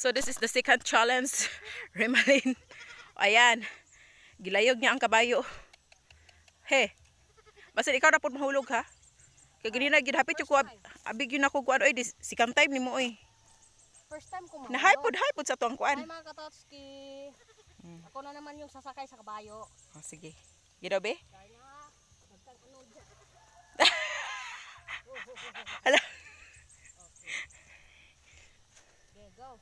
So this is the second challenge. Remalin. Ayan. Gilayog niya ang kabayo. He. Basta ikaw na po mahulog ha. Kaya ganina gidhapit yung kuha. Abig yun ako kuha. Oy, second time ni mo oy. First time ko mahulog. Nahypod sa tuwang kuhaan. Ay mga katotski. Ako na naman yung sasakay sa kabayo. Oh, sige. Gidaw be? Ala. Okay, go.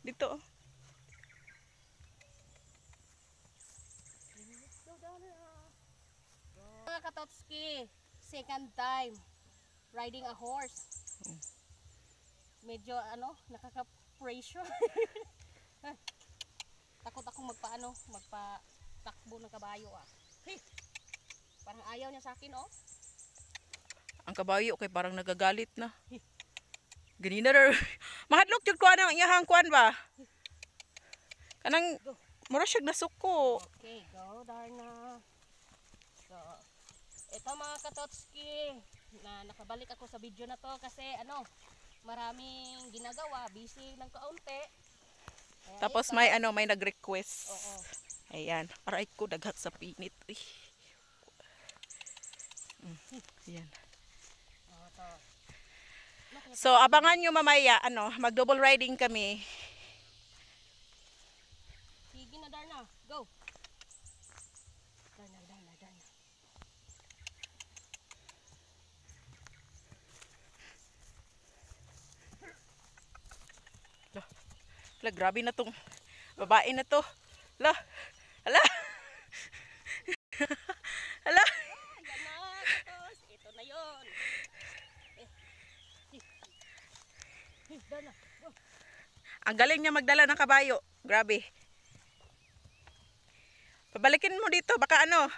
Dito. Mga katotski, second time riding a horse. Medyo nakaka-pressure. Takot akong magpatakbo ng kabayo ah. Parang ayaw niya sa akin oh. Ang kabayo kay parang nagagalit na. Ganina rin. Mahadlok yung kuha ng iyahang kuhan ba? Kanang mura siyang nasuko. Okay, go Darna. So, ito mga katotski, na nakabalik ako sa video na to kasi maraming ginagawa, busy ng kaunti. Tapos may may nag-request. Oo. Ayan, aray ko daghat sa pinit. Ayan. So abangan nyo mamaya, mag-double riding kami. Sige na Darna, go. Darna. La, grabe na tong babae na to. La. Hala. Hala. Ito na 'yon. Darna. Ang galing niya magdala ng kabayo. Grabe. Pabalikin mo dito, baka Yan.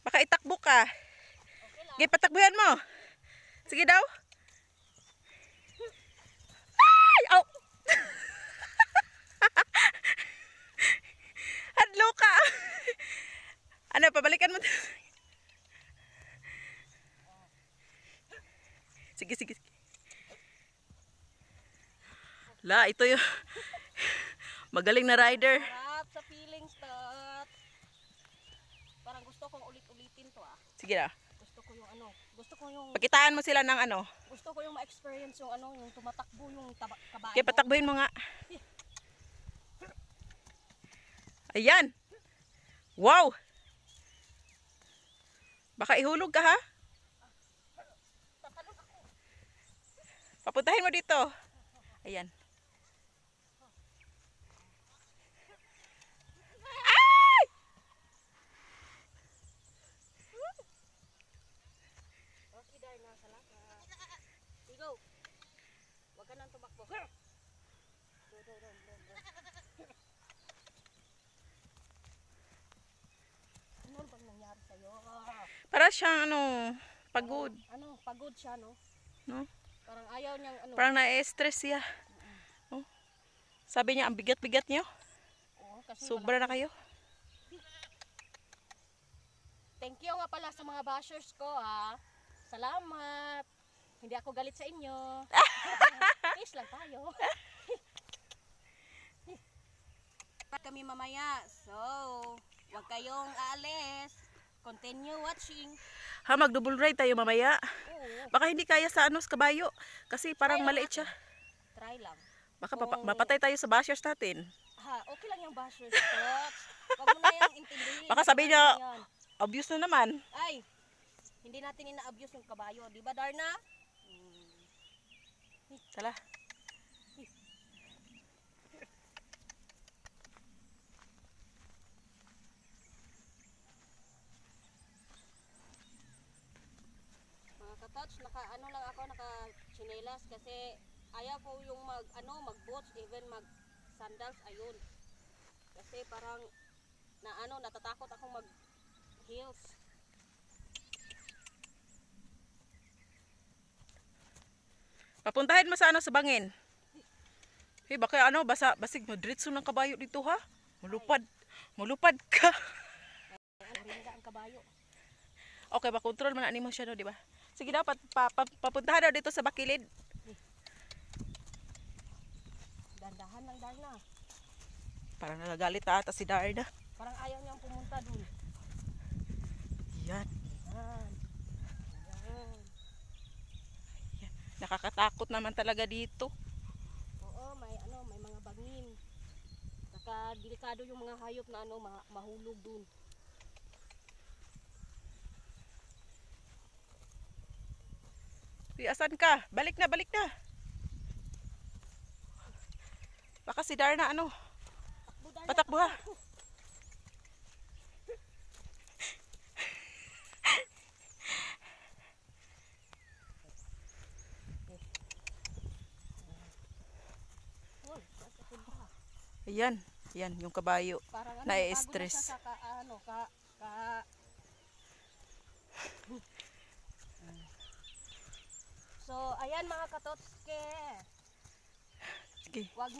baka itakbo ka. Okay lang. Sige, patakbuhan mo. Sige daw. Ay! Au! Hadlo ka. Pabalikan mo. Sige. La, ito yung magaling na rider. Harap sa feelings tot. Parang gusto kong ulit-ulitin to ah. Sige na. Gusto ko yung Pakitaan mo sila ng gusto ko yung ma-experience yung yung tumatakbo yung kabayo. Okay, patakbuhin mo nga. Ayan. Wow. Baka ihulog ka ha. Papuntahin mo dito. Ayan. Ay! Okay, Darna, salamat. Go. Huwag ka nang tumakbo. Go. Ano bang nangyari sa'yo? Para siyang pagod. Pagod siya, no? No? Parang ayaw niyang Parang na-stress siya. Oh. Sabi niya, ang bigat-bigat niyo. Oo, kasi Sobra na kayo. Thank you nga pala sa mga bashers ko, ha. Salamat. Hindi ako galit sa inyo. Peace lang tayo. Kami mamaya. So, huwag kayong aalis. Continue watching. Ha, mag-double ride tayo mamaya. Oo. Baka hindi kaya sa sa kabayo. Kasi parang maliit siya. Try lang. Baka mapatay tayo sa bashers natin. Ha, okay lang yung bashers ko. Huwag mo na yung intindihin. Baka sabi niya, obvious na naman. Ay, hindi natin ina-abuse yung kabayo. Di ba, Darna? Tala. Mga katouch, naka-chinelas kasi ayaw ko yung mag-boots, even mag-sandals, ayun. Kasi parang natatakot akong mag-heels. Papuntahin mo sa sa bangin. Hey, baka basig madritso ng kabayo dito ha. Mulupad ka. Rinda ang kabayo. Okay, ba-control man ani mo siya no, di ba? Sige daw, papuntahan daw dito sa bakilid. Dandahan lang, Darna. Parang nagagalit ata si Darna. Parang ayaw niyang pumunta dun. Yan. Yan. Yan. Nakakatakot naman talaga dito. Oo, may mga bangin. Saka delikado yung mga hayop na mahulog dun. Uy, asan ka? Balik na, balik na. Baka si Darna Takbo, Darna, patakbo ha. takbo. Hoy, saan ka punta? Ayan, yan yung kabayo. Parang Na-stress. napagod na siya So, ayan mga katotske. Sige. Wag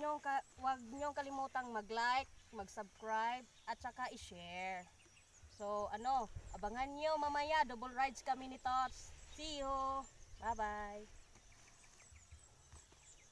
niyong kalimutang mag-like, mag-subscribe at saka i-share. So, abangan niyo mamaya double rides kami ni Tots. See you. Bye-bye.